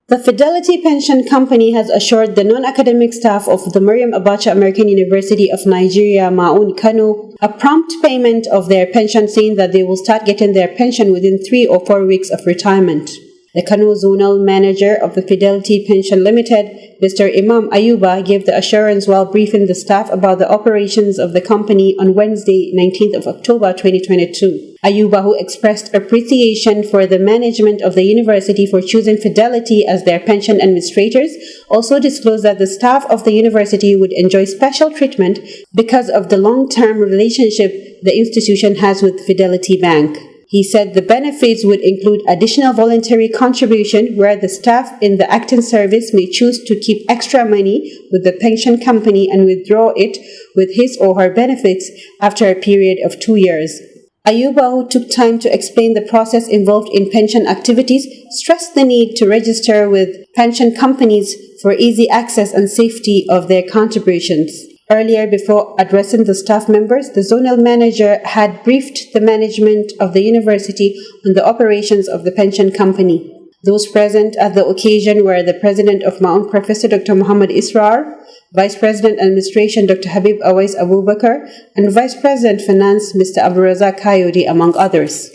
The Fidelity Pension Company has assured the non-academic staff of the Maryam Abacha American University of Nigeria, MAAUN Kano, a prompt payment of their pension, saying that they will start getting their pension within 3 or 4 weeks of retirement. The Kano Zonal Manager of the Fidelity Pension Limited, Mr. Imam Ayuba, gave the assurance while briefing the staff about the operations of the company on Wednesday, 19th of October 2022. Ayuba, who expressed appreciation for the management of the university for choosing Fidelity as their pension administrators, also disclosed that the staff of the university would enjoy special treatment because of the long-term relationship the institution has with Fidelity Bank. He said the benefits would include additional voluntary contribution where the staff in the acting service may choose to keep extra money with the pension company and withdraw it with his or her benefits after a period of 2 years. Ayuba, who took time to explain the process involved in pension activities, stressed the need to register with pension companies for easy access and safety of their contributions. Earlier, before addressing the staff members, the zonal manager had briefed the management of the university on the operations of the pension company. Those present at the occasion were the President of MAAUN, Professor Dr. Muhammad Israr, Vice President Administration Dr. Habib Awais Abubakar, and Vice President Finance Mr. Abdurazak Kayode, among others.